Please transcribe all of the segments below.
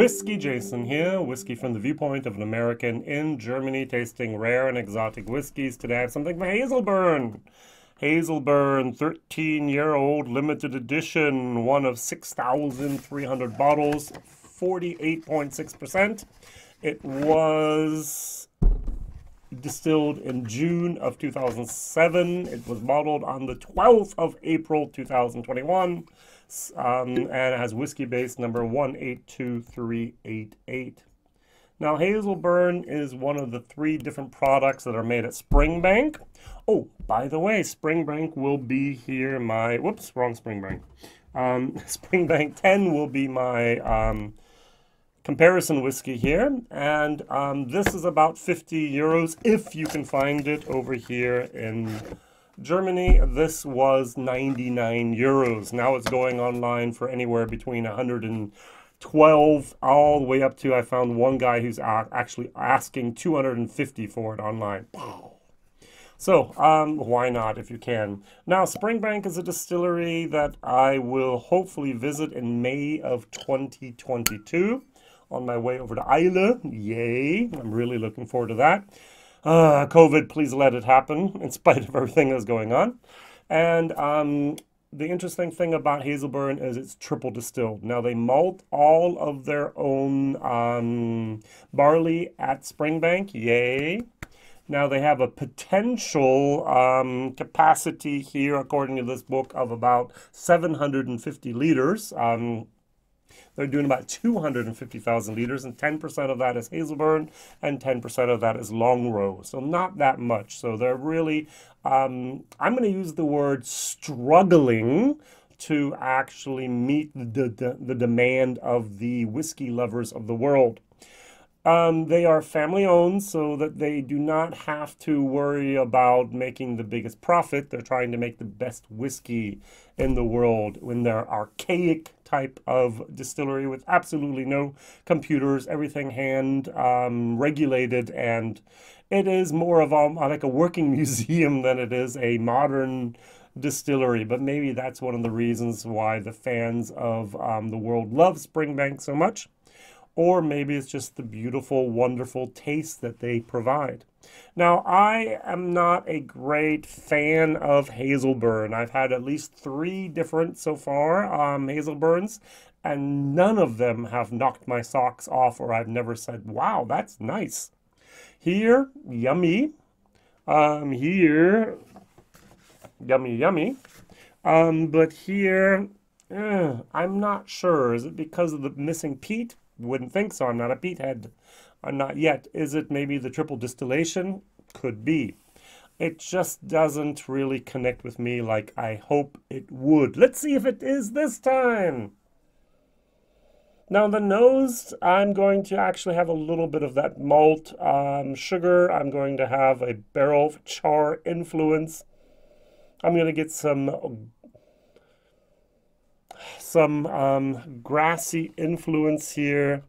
WhiskyJason here, whiskey from the viewpoint of an American in Germany tasting rare and exotic whiskeys. Today I have something from Hazelburn. Hazelburn, 13-year-old limited edition, one of 6,300 bottles, 48.6%. It was distilled in June of 2007. It was bottled on the 12th of April 2021. And it has Whiskybase number 182388. Now, Hazelburn is one of the 3 different products that are made at Springbank. Oh, by the way, Springbank will be here. Whoops, wrong Springbank. Springbank 10 will be my comparison whiskey here. And this is about 50 euros if you can find it over here in Germany. This was 99 euros. Now it's going online for anywhere between 112 all the way up to, I found one guy who's actually asking 250 for it online. So why not if you can. Now, Springbank is a distillery that I will hopefully visit in May of 2022 on my way over to Islay. Yay, I'm really looking forward to that. COVID, please let it happen in spite of everything that's going on. And the interesting thing about Hazelburn is it's triple distilled. Now, they malt all of their own barley at Springbank. Yay. Now, they have a potential capacity here, according to this book, of about 750 liters. They're doing about 250,000 liters, and 10% of that is Hazelburn, and 10% of that is Long Row. So not that much. So they're really, I'm going to use the word struggling to actually meet the demand of the whiskey lovers of the world. They are family owned, so that they do not have to worry about making the biggest profit. They're trying to make the best whiskey in the world in their archaic type of distillery with absolutely no computers, everything hand regulated, and it is more of like a working museum than it is a modern distillery. But maybe that's one of the reasons why the fans of the world love Springbank so much. Or maybe it's just the beautiful, wonderful taste that they provide. Now, I am not a great fan of Hazelburn. I've had at least 3 different so far, Hazelburns, and none of them have knocked my socks off, or I've never said, wow, that's nice. Here, yummy. Here, yummy, yummy. But here, I'm not sure. Is it because of the missing peat? Wouldn't think so. I'm not a peat head. I'm not yet. Is it maybe the triple distillation? Could be. It just doesn't really connect with me like I hope it would. Let's see if it is this time. Now, the nose, I'm going to actually have a little bit of that malt sugar. I'm going to have a barrel char influence. I'm going to get some grassy influence here.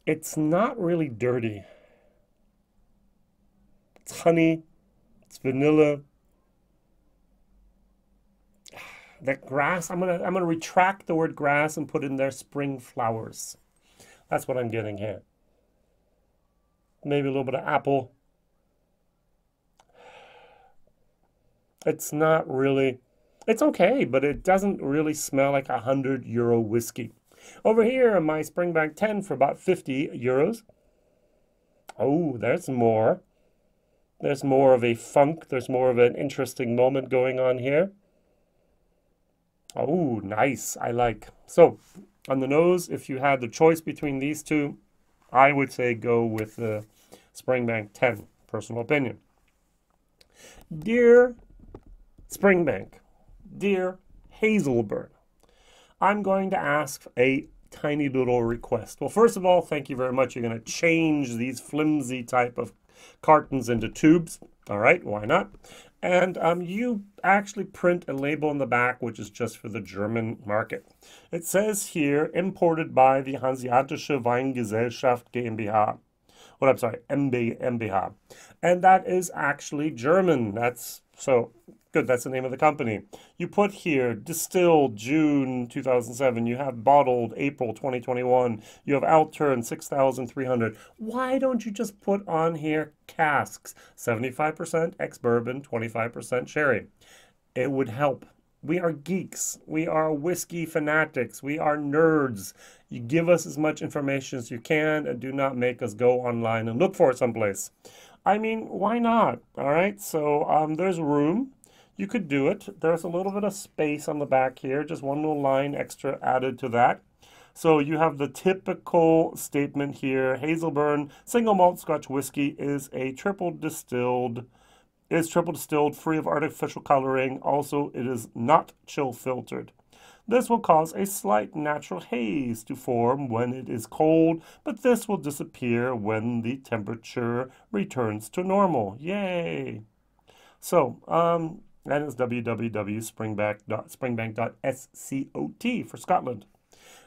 It's not really dirty. It's honey, it's vanilla. That grass, I'm gonna retract the word grass and put in there spring flowers. That's what I'm getting here. Maybe a little bit of apple. It's not really, it's okay, but it doesn't really smell like a 100-euro whiskey. Over here, my Springbank 10 for about 50 euros. Oh, there's more. There's more of a funk. There's more of an interesting moment going on here. Oh, nice. I like. So, on the nose, if you had the choice between these two, I would say go with the Springbank 10. Personal opinion. Dear Springbank, dear Hazelburn, I'm going to ask a tiny little request. Well, first of all, thank you very much. You're going to change these flimsy type of cartons into tubes. All right, why not? And you actually print a label on the back, which is just for the German market. It says here, imported by the Hanseatische Weingesellschaft GmbH. Well, I'm sorry, MBH. And that is actually German. That's so Good, that's the name of the company. You put here distilled June 2007. You have bottled April 2021. You have outturned 6,300. Why don't you just put on here casks? 75% ex-bourbon, 25% sherry. It would help. We are geeks. We are whiskey fanatics. We are nerds. You give us as much information as you can and do not make us go online and look for it someplace. I mean, why not? All right, so there's room. You could do it. There's a little bit of space on the back here, just one little line extra added to that. So you have the typical statement here. Hazelburn Single Malt Scotch Whisky is triple distilled, free of artificial coloring. Also, it is not chill filtered. This will cause a slight natural haze to form when it is cold, but this will disappear when the temperature returns to normal. Yay! So, that is www.springbank.scot for Scotland.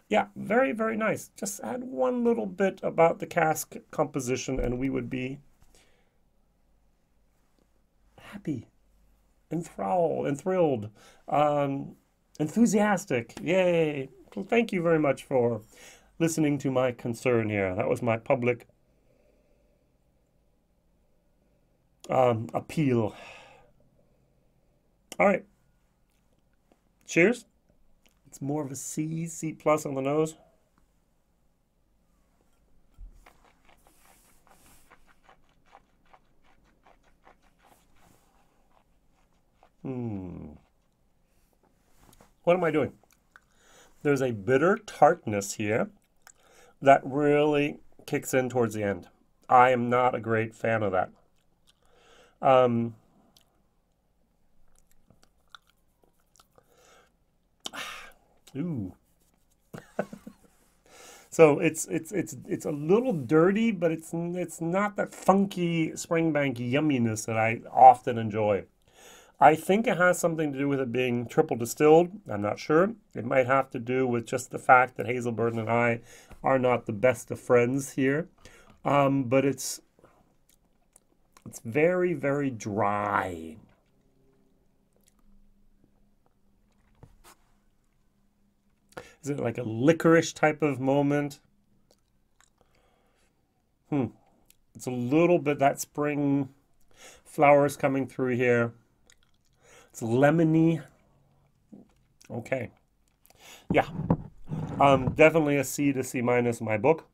Yeah, very, very nice. Just add one little bit about the cask composition and we would be happy, enthralled, enthusiastic. Yay. Well, thank you very much for listening to my concern here. That was my public appeal. All right. Cheers. It's more of a C plus on the nose. What am I doing? There's a bitter tartness here that really kicks in towards the end. I am not a great fan of that. Ooh. So it's a little dirty, but it's not that funky Springbank yumminess that I often enjoy. I think it has something to do with it being triple distilled. I'm not sure. It might have to do with just the fact that Hazelburn and I are not the best of friends here. But it's very, very dry. Is it like a licorice type of moment? It's a little bit that spring flowers coming through here. It's lemony. Okay. Yeah. Definitely a C to C minus in my book.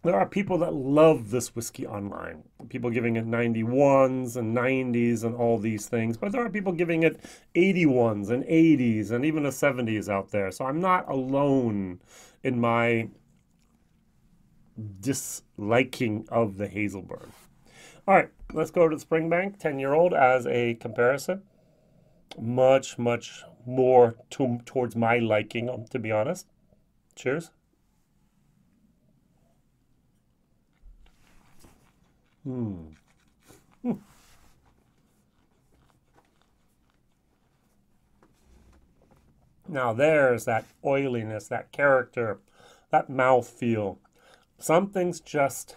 There are people that love this whiskey online. People giving it 91s and 90s and all these things. But there are people giving it 81s and 80s and even a 70s out there. So I'm not alone in my disliking of the Hazelburn. All right, let's go to the Springbank 10-year-old as a comparison. Much, much more towards my liking, to be honest. Cheers. Now there's that oiliness, that character, that mouthfeel. Something's just,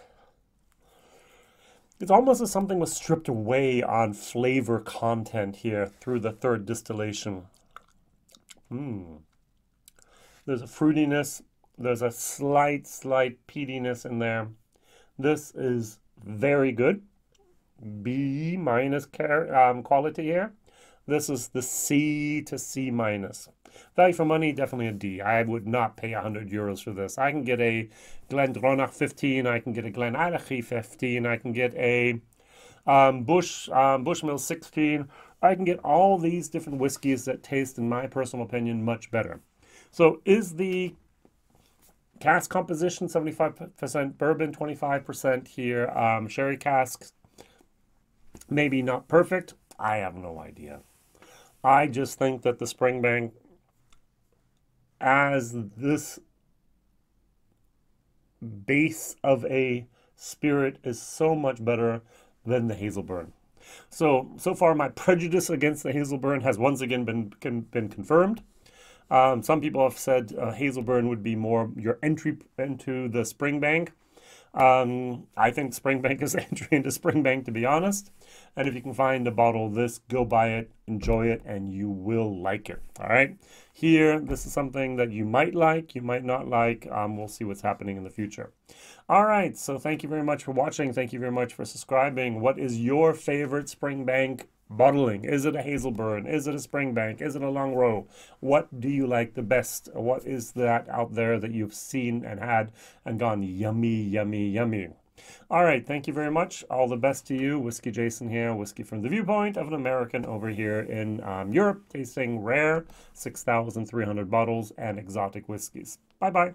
it's almost as something was stripped away on flavor content here through the third distillation. There's a fruitiness, there's a slight peatiness in there. This is very good. B minus quality here. This is the C to C minus. Value for money, definitely a D. I would not pay 100 euros for this. I can get a Glendronach 15, I can get a Glenallachie 15, I can get a Bushmill 16. I can get all these different whiskeys that taste, in my personal opinion, much better. So is the cask composition 75% bourbon, 25% here, sherry casks, maybe not perfect? I have no idea. I just think that the Springbank, as this base of a spirit, is so much better than the Hazelburn. So far my prejudice against the Hazelburn has once again been confirmed. Some people have said Hazelburn would be more your entry into the Springbank. I think Springbank is entry into Springbank, to be honest. And if you can find a bottle of this, go buy it, enjoy it, and you will like it. All right. Here, this is something that you might like, you might not like. We'll see what's happening in the future. All right. So thank you very much for watching. Thank you very much for subscribing. What is your favorite Springbank bottling? Is it a Hazelburn? Is it a Springbank? Is it a Long Row? What do you like the best? What is that out there that you've seen and had and gone yummy, yummy, yummy? All right, thank you very much. All the best to you. Whiskey Jason here, whiskey from the viewpoint of an American over here in Europe, tasting rare 6,300 bottles and exotic whiskeys. Bye-bye.